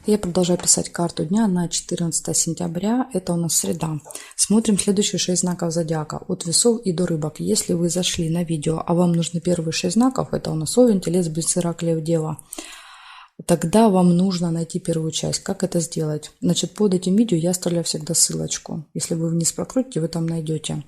Я продолжаю писать карту дня на 14 сентября. Это у нас среда. Смотрим следующие 6 знаков зодиака. От весов и до рыбок. Если вы зашли на видео, а вам нужны первые 6 знаков, это у нас Овен, Телец, Блиц, Рак, Лев, Дева, тогда вам нужно найти первую часть. Как это сделать? Значит, под этим видео я оставляю всегда ссылочку. Если вы вниз прокрутите, вы там найдете.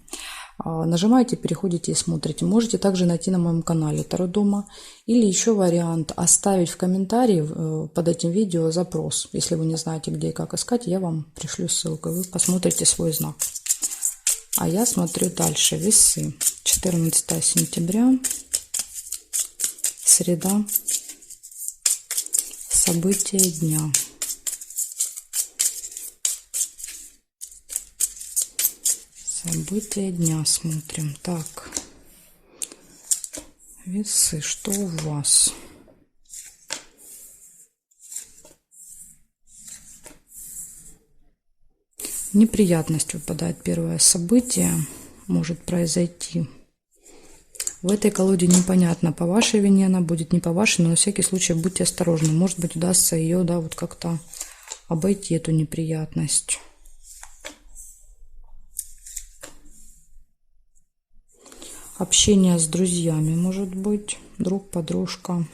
Нажимаете, переходите и смотрите. Можете также найти на моем канале Таро Дома. Или еще вариант оставить в комментарии под этим видео запрос. Если вы не знаете, где и как искать, я вам пришлю ссылку. Вы посмотрите свой знак. А я смотрю дальше. Весы. 14 сентября. Среда. События дня. События дня смотрим. Так. Весы. Что у вас? Неприятность выпадает первое событие. Может произойти. В этой колоде непонятно, по вашей вине она будет, не по вашей, но на всякий случай будьте осторожны. Может быть, удастся ее, да, вот как-то обойти, эту неприятность. Общение с друзьями, может быть, друг, подружка.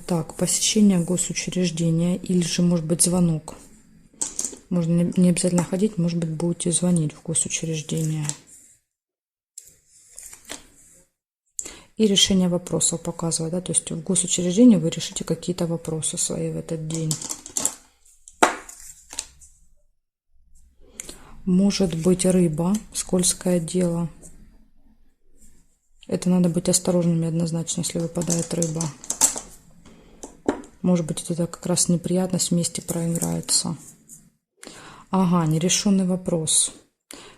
Так, посещение госучреждения или же, может быть, звонок. Можно не обязательно ходить, может быть, будете звонить в госучреждение. И решение вопросов показывает, да, то есть в госучреждении вы решите какие-то вопросы свои в этот день. Может быть, рыба, скользкое дело. Это надо быть осторожными однозначно, если выпадает рыба. Может быть, это как раз неприятность вместе проиграется. Ага, нерешенный вопрос.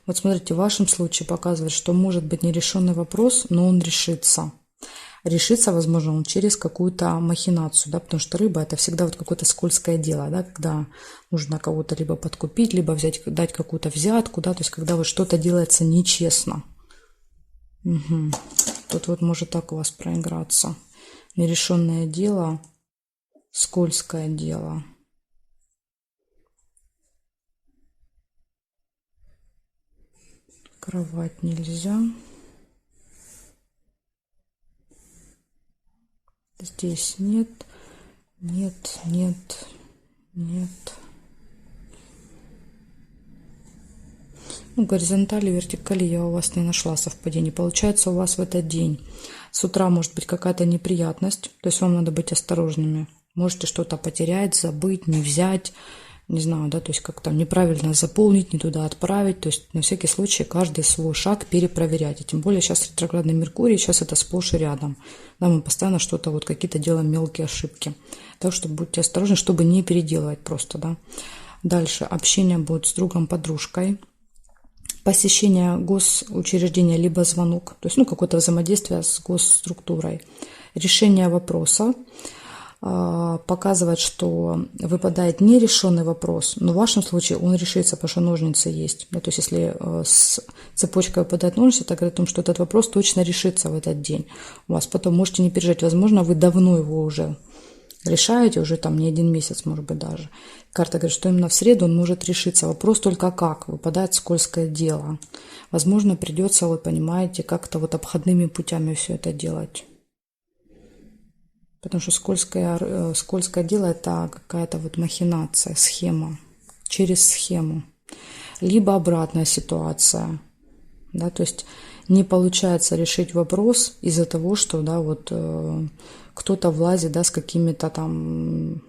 Вот смотрите, в вашем случае показывает, что может быть нерешенный вопрос, но он решится. Решится, возможно, он через какую-то махинацию, да, потому что рыба — это всегда вот какое-то скользкое дело, да, когда нужно кого-то либо подкупить, либо взять, дать какую-то взятку, да, то есть когда вот что-то делается нечестно. Угу. Тут вот может так у вас проиграться. Нерешенное дело, скользкое дело. Кровать нельзя. Здесь нет, нет, нет, нет. Ну, горизонтали, вертикали я у вас не нашла совпадений. Получается, у вас в этот день с утра может быть какая-то неприятность. То есть вам надо быть осторожными. Можете что-то потерять, забыть, не взять. Не знаю, да, то есть как-то неправильно заполнить, не туда отправить. То есть на всякий случай каждый свой шаг перепроверять. И тем более сейчас ретроградный Меркурий, сейчас это сплошь и рядом. Да, мы постоянно что-то, вот какие-то делаем мелкие ошибки. Так что будьте осторожны, чтобы не переделывать просто, да. Дальше общение будет с другом, подружкой. Посещение госучреждения, либо звонок. То есть, ну, какое-то взаимодействие с госструктурой. Решение вопроса. Показывает, что выпадает нерешенный вопрос, но в вашем случае он решится, потому что ножницы есть. Да, то есть если с цепочкой выпадает ножницы, это говорит о том, что этот вопрос точно решится в этот день. У вас потом можете не переживать, возможно, вы давно его уже решаете, уже там не один месяц, может быть, даже. Карта говорит, что именно в среду он может решиться. Вопрос только как. Выпадает скользкое дело. Возможно, придется, вы понимаете, как-то вот обходными путями все это делать. Потому что скользкое дело — это какая-то вот махинация, схема, через схему. Либо обратная ситуация. Да, то есть не получается решить вопрос из-за того, что, да, вот кто-то влазит, да, с какими-то там,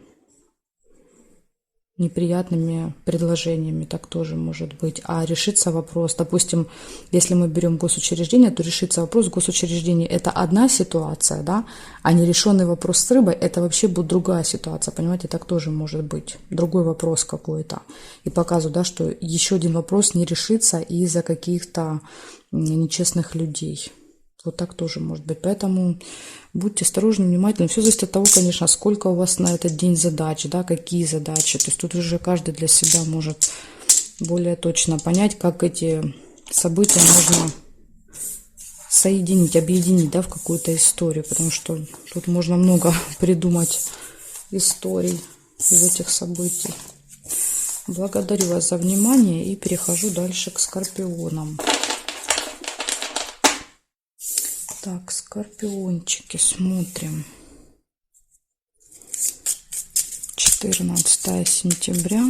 неприятными предложениями, так тоже может быть. А решится вопрос, допустим, если мы берем госучреждение, то решится вопрос госучреждения — это одна ситуация, да, а нерешенный вопрос с рыбой — это вообще будет другая ситуация, понимаете, так тоже может быть, другой вопрос какой-то. И показываю, да, что еще один вопрос не решится из-за каких-то нечестных людей. Вот так тоже может быть. Поэтому будьте осторожны, внимательны. Все зависит от того, конечно, сколько у вас на этот день задач, да, какие задачи. То есть тут уже каждый для себя может более точно понять, как эти события можно соединить, объединить, да, в какую-то историю. Потому что тут можно много придумать историй из этих событий. Благодарю вас за внимание и перехожу дальше к скорпионам. Так, скорпиончики, смотрим. 14 сентября.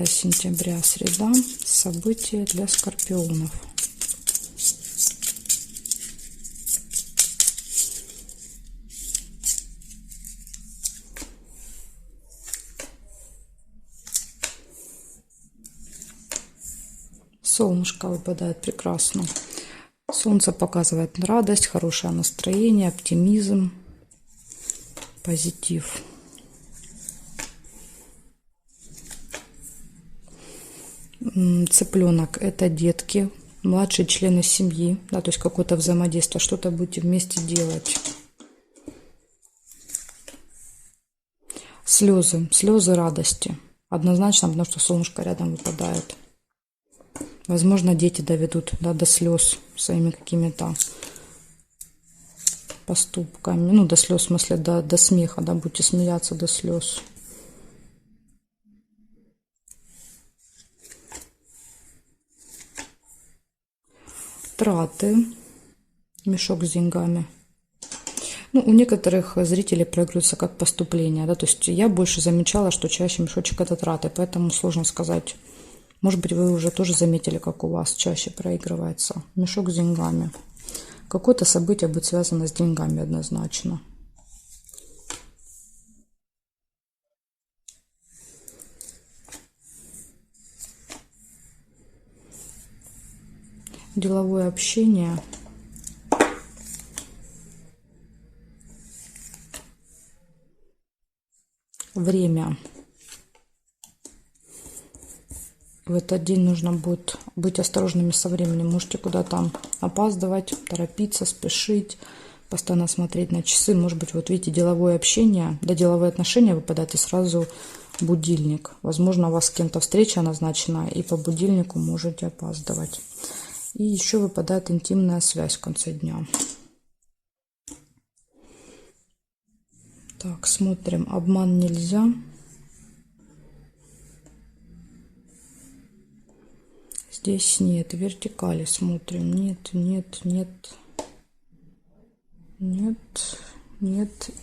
Сентября, среда. События для скорпионов. Солнышко выпадает прекрасно. Солнце показывает радость, хорошее настроение, оптимизм, позитив. Цыпленок — это детки, младшие члены семьи, да, то есть какое-то взаимодействие, что-то будете вместе делать. Слезы радости. Однозначно, потому что солнышко рядом выпадает. Возможно, дети доведут, да, до слез своими какими-то поступками. Ну, до слез, в смысле, до смеха, да, будете смеяться до слез. Траты. Мешок с деньгами. Ну, у некоторых зрителей проигрывается как поступление, да, то есть я больше замечала, что чаще мешочек — это траты, поэтому сложно сказать. Может быть, вы уже тоже заметили, как у вас чаще проигрывается мешок с деньгами. Какое-то событие будет связано с деньгами однозначно. Деловое общение. Время. В этот день нужно будет быть осторожными со временем. Можете куда-то опаздывать, торопиться, спешить, постоянно смотреть на часы. Может быть, вот видите, деловое общение, да, деловые отношения выпадают, и сразу будильник. Возможно, у вас с кем-то встреча назначена, и по будильнику можете опаздывать. И еще выпадает интимная связь в конце дня. Так, смотрим. Обман нельзя. Здесь нет. Вертикали смотрим. Нет.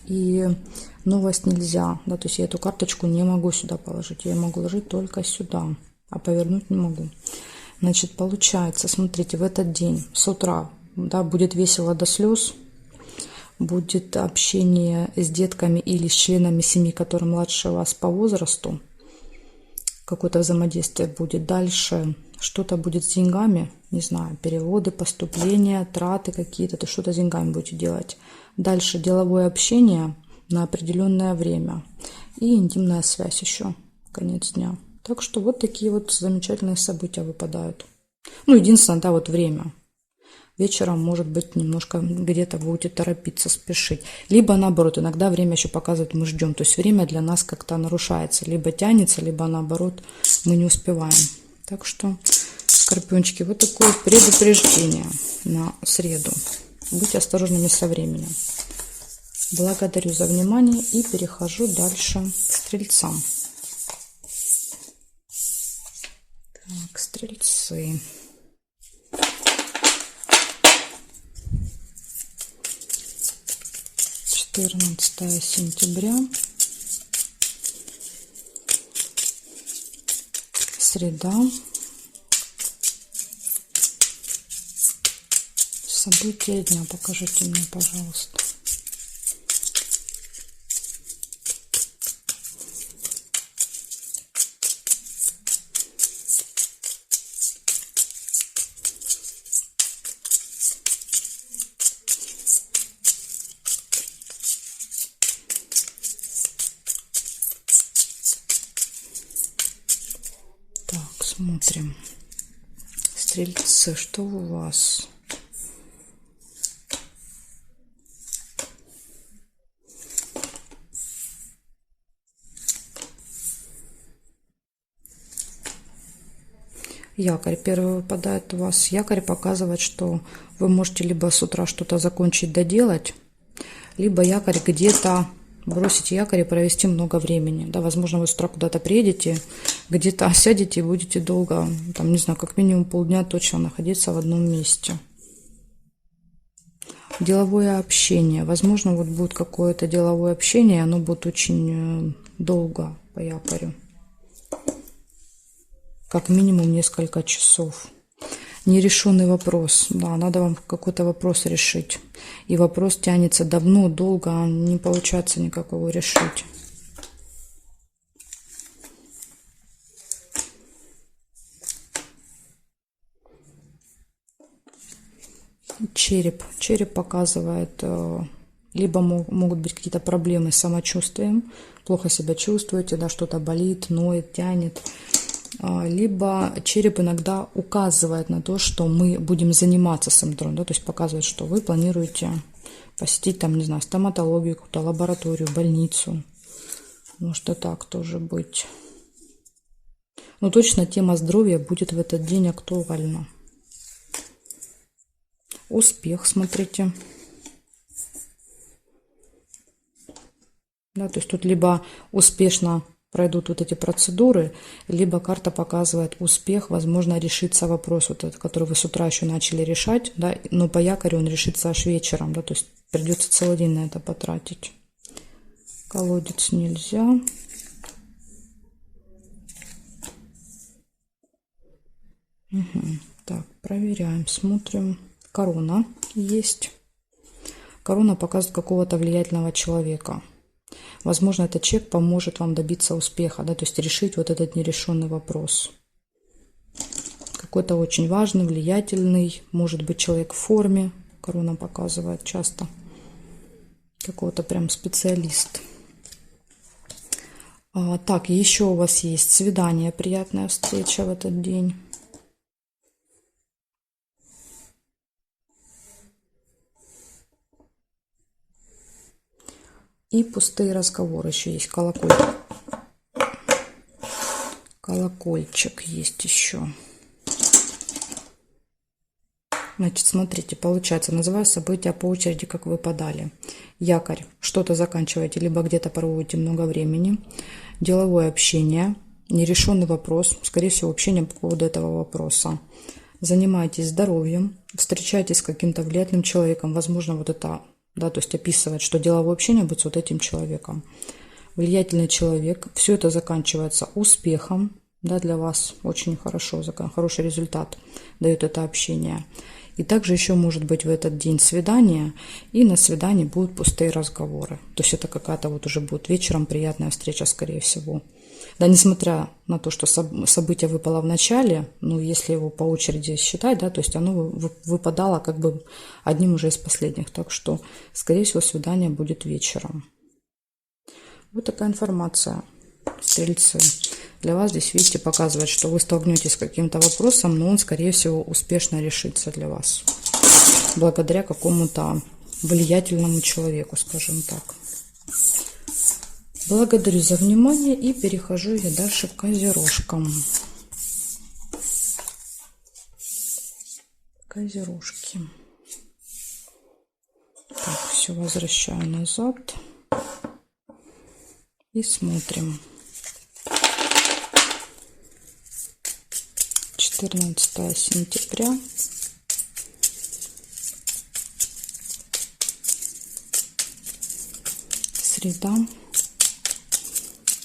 И новость нельзя. Да, то есть я эту карточку не могу сюда положить. Я ее могу ложить только сюда. А повернуть не могу. Значит, получается, смотрите, в этот день с утра, да, будет весело до слез. Будет общение с детками или с членами семьи, которые младше вас по возрасту. Какое-то взаимодействие будет. Дальше что-то будет с деньгами. Не знаю, переводы, поступления, траты какие-то. То что-то с деньгами будете делать. Дальше деловое общение на определенное время. И интимная связь еще. Конец дня. Так что вот такие вот замечательные события выпадают. Ну, единственное, да, вот время. Вечером, может быть, немножко где-то будете торопиться, спешить. Либо наоборот, иногда время еще показывает, мы ждем. То есть время для нас как-то нарушается. Либо тянется, либо наоборот, мы не успеваем. Так что, скорпиончики, вот такое предупреждение на среду. Будьте осторожными со временем. Благодарю за внимание и перехожу дальше к стрельцам. Так, стрельцы. Сентября, среда, События дня покажите мне, пожалуйста. Так, смотрим. Стрельцы, что у вас? Якорь первый выпадает у вас. Якорь показывает, что вы можете либо с утра что-то закончить, доделать, либо якорь где-то бросить якорь и провести много времени. Да, возможно, вы с утра куда-то приедете, где-то сядете и будете долго, там, не знаю, как минимум полдня точно находиться в одном месте. Деловое общение. Возможно, вот будет какое-то деловое общение, оно будет очень долго по якорю. Как минимум несколько часов. Нерешенный вопрос. Да, надо вам какой-то вопрос решить. И вопрос тянется давно, долго, а не получается никак его решить. Череп. Череп показывает, либо могут быть какие-то проблемы с самочувствием, плохо себя чувствуете, да, что-то болит, ноет, тянет. Либо череп иногда указывает на то, что мы будем заниматься симптомом, да, то есть показывает, что вы планируете посетить там, не знаю, стоматологию, какую-то лабораторию, больницу. Может и так тоже быть. Но точно тема здоровья будет в этот день актуальна. Успех, смотрите. Да, то есть тут либо успешно пройдут вот эти процедуры, либо карта показывает успех, возможно, решится вопрос, вот этот, который вы с утра еще начали решать, да, но по якорю он решится аж вечером, да, то есть придется целый день на это потратить. Колодец нельзя. Угу. Так, проверяем, смотрим. Корона есть. Корона показывает какого-то влиятельного человека. Возможно, этот человек поможет вам добиться успеха, да, то есть решить вот этот нерешенный вопрос. Какой-то очень важный, влиятельный, может быть, человек в форме. Корона показывает часто. Какого-то прям специалист. Так, еще у вас есть свидание, приятная встреча в этот день. И пустые разговоры. Еще есть колокольчик. Колокольчик есть еще. Значит, смотрите, получается, называю события по очереди, как выпадали. Якорь. Что-то заканчиваете, либо где-то проводите много времени. Деловое общение. Нерешенный вопрос. Скорее всего, общение по поводу этого вопроса. Занимаетесь здоровьем. Встречаетесь с каким-то влиятельным человеком. Возможно, вот это... Да, то есть описывает, что деловое общение будет с вот этим человеком. Влиятельный человек. Все это заканчивается успехом. Да, для вас очень хорошо, хороший результат дает это общение. И также еще может быть в этот день свидание. И на свидании будут пустые разговоры. То есть это какая-то вот уже будет вечером приятная встреча, скорее всего. Да, несмотря на то, что событие выпало в начале, ну, если его по очереди считать, да, то есть оно выпадало как бы одним уже из последних. Так что, скорее всего, свидание будет вечером. Вот такая информация, стрельцы. Для вас здесь, видите, показывает, что вы столкнетесь с каким-то вопросом, но он, скорее всего, успешно решится для вас. Благодаря какому-то влиятельному человеку, скажем так. Благодарю за внимание и перехожу я дальше к козерожкам. Козерожки. Так, все возвращаю назад. И смотрим. 14 сентября. Среда.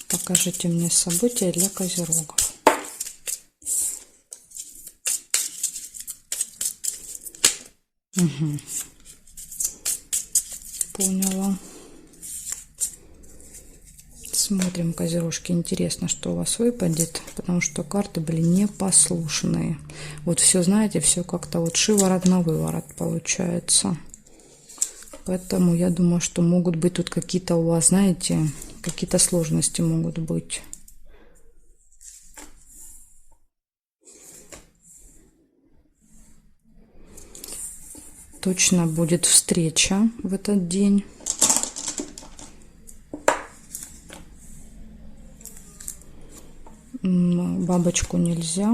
Покажите мне события для козерогов. Угу. Поняла. Смотрим, козерожки. Интересно, что у вас выпадет, потому что карты были непослушные. Вот все, знаете, все как-то вот шиворот на выворот получается. Поэтому я думаю, что могут быть тут какие-то у вас, знаете, какие-то сложности могут быть. Точно будет встреча в этот день. Бабочку нельзя.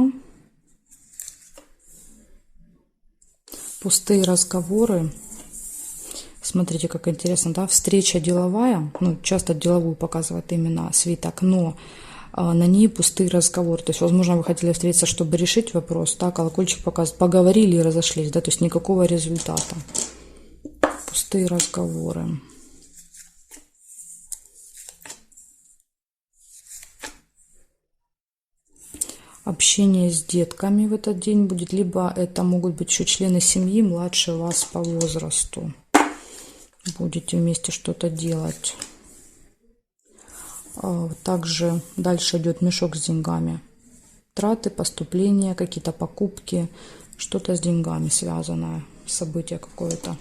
Пустые разговоры. Смотрите, как интересно, да? Встреча деловая. Ну, часто деловую показывает именно свиток, но на ней пустые разговоры. То есть, возможно, вы хотели встретиться, чтобы решить вопрос. Да? Колокольчик показывает. Поговорили и разошлись, да? То есть, никакого результата. Пустые разговоры. Общение с детками в этот день будет, либо это могут быть еще члены семьи, младше вас по возрасту. Будете вместе что-то делать. Также дальше идет мешок с деньгами. Траты, поступления, какие-то покупки, что-то с деньгами связанное, событие какое-то.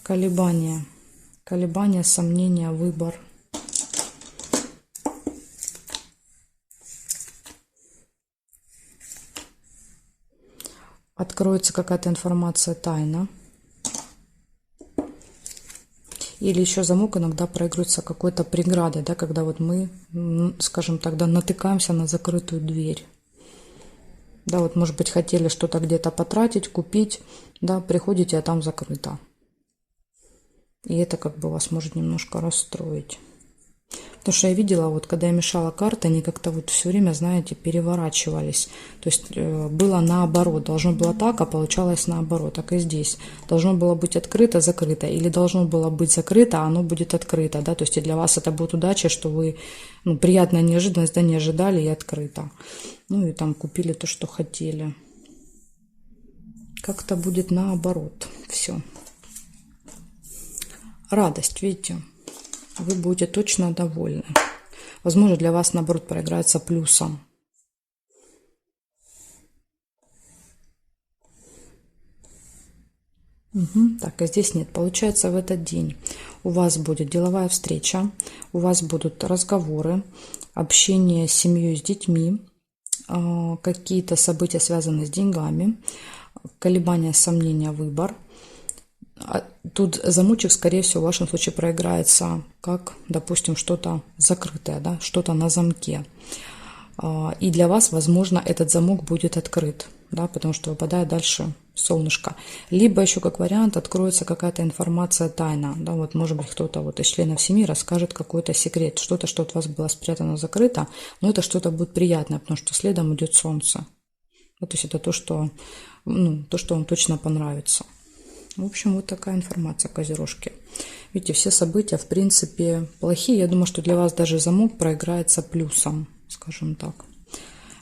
Колебания. Колебания, сомнения, выбор. Откроется какая-то информация тайна. Или еще замок иногда проигрывается какой-то преградой, да, когда вот мы, скажем тогда, натыкаемся на закрытую дверь. Да, вот, может быть, хотели что-то где-то потратить, купить, да, приходите, а там закрыто. И это как бы вас может немножко расстроить. Потому что я видела, вот когда я мешала карты, они как-то вот все время, знаете, переворачивались. То есть было наоборот. Должно было так, а получалось наоборот. Так и здесь. Должно было быть открыто, закрыто. Или должно было быть закрыто, а оно будет открыто. Да? То есть и для вас это будет удача, что вы, ну, приятная неожиданность, да, не ожидали и открыто. Ну и там купили то, что хотели. Как-то будет наоборот все. Радость, видите, вы будете точно довольны. Возможно, для вас, наоборот, проиграется плюсом. Угу. Так, а здесь нет. Получается, в этот день у вас будет деловая встреча, у вас будут разговоры, общение с семьей, с детьми, какие-то события, связанные с деньгами, колебания, сомнения, выбор. Тут замочек, скорее всего, в вашем случае проиграется как, допустим, что-то закрытое, да, что-то на замке. И для вас, возможно, этот замок будет открыт, да, потому что выпадает дальше солнышко. Либо еще как вариант откроется какая-то информация тайна, да, вот может быть кто-то вот из членов семьи расскажет какой-то секрет, что-то, что от вас было спрятано, закрыто, но это что-то будет приятное, потому что следом идет солнце. Вот, то есть это то, что, ну, то, что вам точно понравится. В общем, вот такая информация, козерожки. Видите, все события, в принципе, плохие. Я думаю, что для вас даже замок проиграется плюсом, скажем так.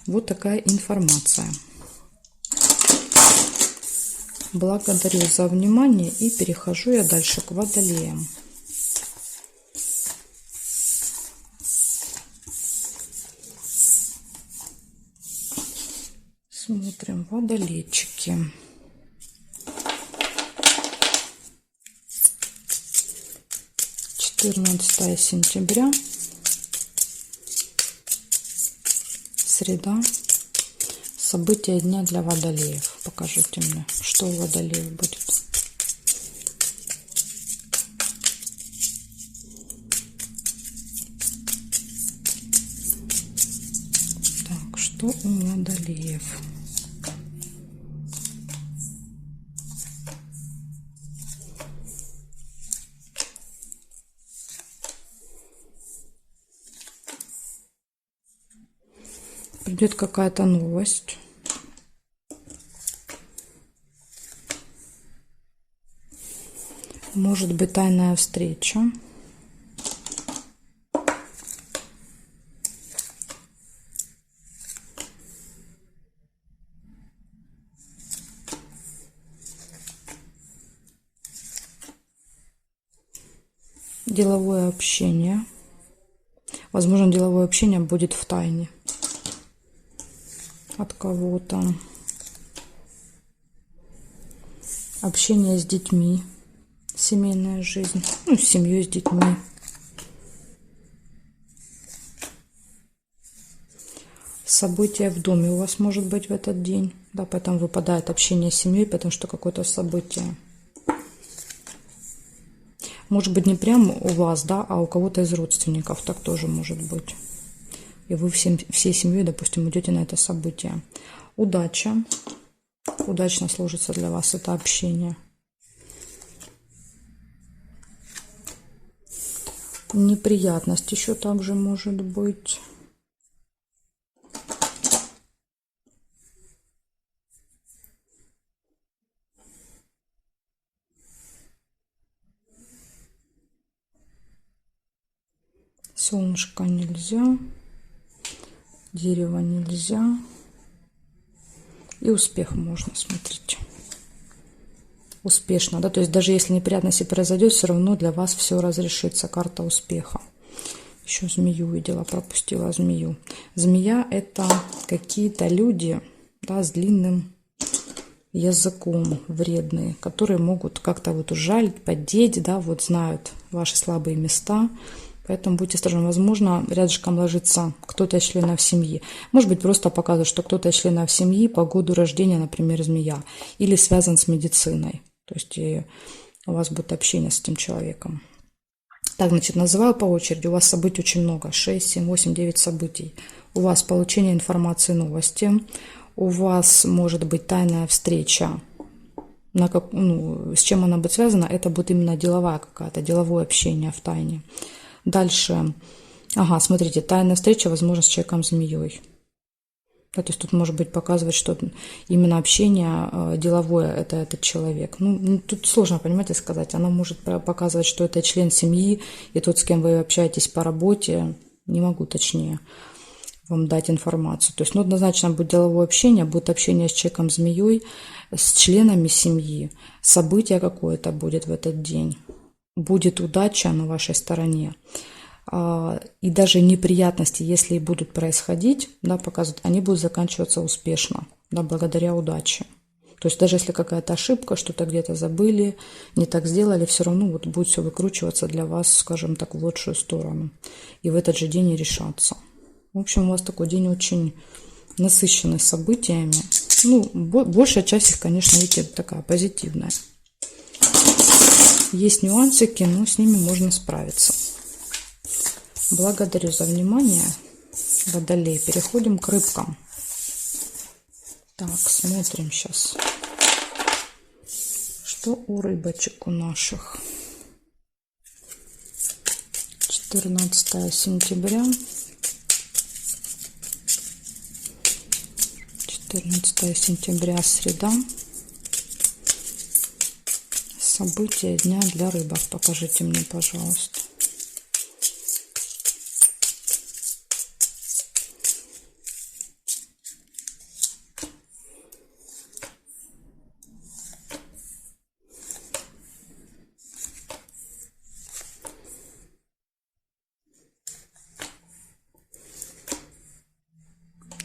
Вот такая информация. Благодарю за внимание и перехожу я дальше к водолеям. Смотрим, водолейчики. 14 сентября, среда. События дня для водолеев. Покажите мне, что у водолеев будет. Так, что у водолеев? Придет какая-то новость. Может быть, тайная встреча. Деловое общение. Возможно, деловое общение будет в тайне от кого-то. Общение с детьми. Семейная жизнь. Ну, с семьей, с детьми. Событие в доме у вас может быть в этот день. Да, поэтому выпадает общение с семьей, потому что какое-то событие. Может быть, не прямо у вас, да, а у кого-то из родственников. Так тоже может быть. И вы всей семьей, допустим, идете на это событие. Удача. Удачно сложится для вас это общение. Неприятность еще также может быть. Солнышко нельзя. Дерево нельзя. И успех можно, смотрите. Успешно, да, то есть даже если неприятность и произойдет, все равно для вас все разрешится. Карта успеха. Еще змею видела, пропустила змею. Змея — это какие-то люди, да, с длинным языком, вредные, которые могут как-то вот ужалить, поддеть, да, вот знают ваши слабые места. Поэтому будьте осторожны. Возможно, рядышком ложится кто-то из членов семьи. Может быть, просто показывает, что кто-то из членов семьи по году рождения, например, змея. Или связан с медициной. То есть и у вас будет общение с этим человеком. Так, значит, называю по очереди. У вас событий очень много. 6, 7, 8, 9 событий. У вас получение информации, новости. У вас может быть тайная встреча. С чем она будет связана? Это будет именно деловая какая-то, деловое общение в тайне. Дальше, смотрите, тайная встреча, возможно, с человеком-змеей. Да, то есть тут может быть показывать, что именно общение деловое – это этот человек. Тут сложно, понимаете, сказать. Она может показывать, что это член семьи, и тот, с кем вы общаетесь по работе. Не могу точнее вам дать информацию. То есть, однозначно будет деловое общение, будет общение с человеком-змеей, с членами семьи. Событие какое-то будет в этот день. Будет удача на вашей стороне. И даже неприятности, если и будут происходить, да, показывают, они будут заканчиваться успешно, да, благодаря удаче. То есть даже если какая-то ошибка, что-то где-то забыли, не так сделали, все равно вот будет все выкручиваться для вас, скажем так, в лучшую сторону. И в этот же день и решаться. В общем, у вас такой день очень насыщенный событиями. Большая часть их, конечно, видите, такая позитивная. Есть нюансики, но с ними можно справиться. Благодарю за внимание, Водолей. Переходим к рыбкам. Так, смотрим сейчас, что у рыбочек у наших. 14 сентября. 14 сентября, среда. События дня для рыбок. Покажите мне, пожалуйста.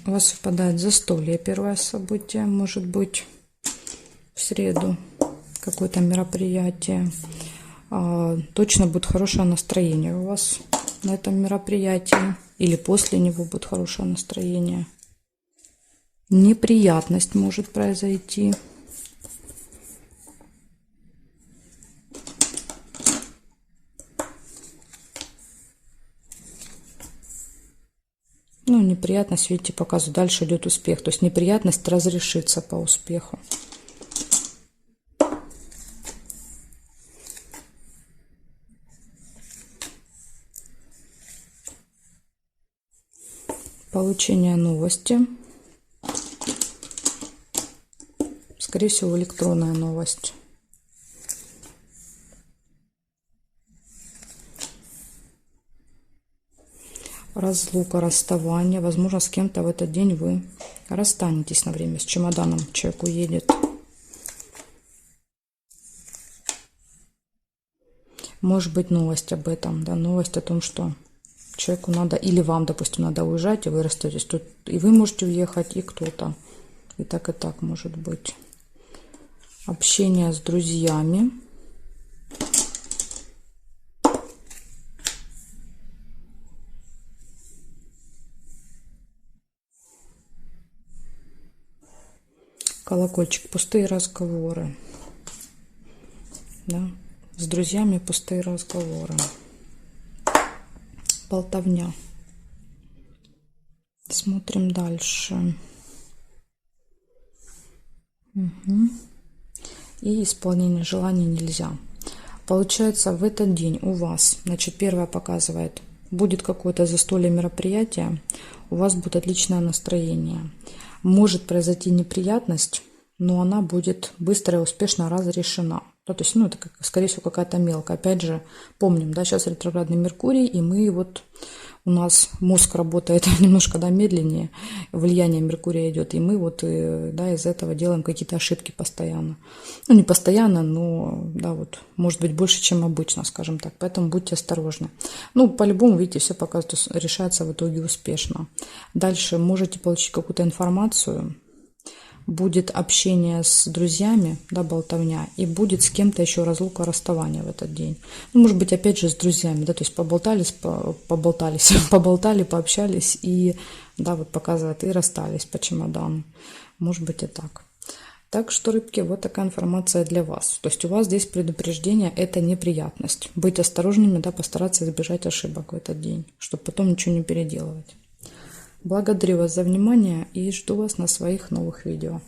У вас совпадает застолье, первое событие, может быть, в среду. Какое-то мероприятие. Точно будет хорошее настроение у вас на этом мероприятии. Или после него будет хорошее настроение. Неприятность может произойти. Неприятность, видите, показывает. Дальше идет успех. То есть неприятность разрешится по успеху. Получение новости. Скорее всего, электронная новость. Разлука, расставание. Возможно, с кем-то в этот день вы расстанетесь на время. С чемоданом человек уедет. Может быть новость об этом, да, новость о том, что человеку надо, или вам, допустим, надо уезжать, и вы расстаетесь. Тут и вы можете уехать, и кто-то. И так может быть. Общение с друзьями. Колокольчик, пустые разговоры. Да? С друзьями пустые разговоры. Болтовня. Смотрим дальше. Угу. И исполнение желаний нельзя. Получается, в этот день у вас, значит, первое показывает, будет какое-то застолье, мероприятие, у вас будет отличное настроение. Может произойти неприятность, но она будет быстро и успешно разрешена. То есть, ну, это, скорее всего, какая-то мелкая. Опять же, помним, да, сейчас ретроградный Меркурий, и мы вот, у нас мозг работает немножко, да, медленнее, влияние Меркурия идет, и мы вот, да, из этого делаем какие-то ошибки постоянно. Ну, не постоянно, но, да, вот, может быть, больше, чем обычно, скажем так, поэтому будьте осторожны. Ну, по-любому, видите, все пока решается в итоге успешно. Дальше можете получить какую-то информацию, будет общение с друзьями, да, болтовня, и будет с кем-то еще разлука, расставание в этот день. Ну, может быть, опять же, с друзьями, да, то есть поболтали, пообщались, и, да, вот показывает, и расстались по чемодану. Может быть, и так. Так что, рыбки, вот такая информация для вас. То есть у вас здесь предупреждение, это неприятность. Быть осторожными, да, постараться избежать ошибок в этот день, чтобы потом ничего не переделывать. Благодарю вас за внимание и жду вас на своих новых видео.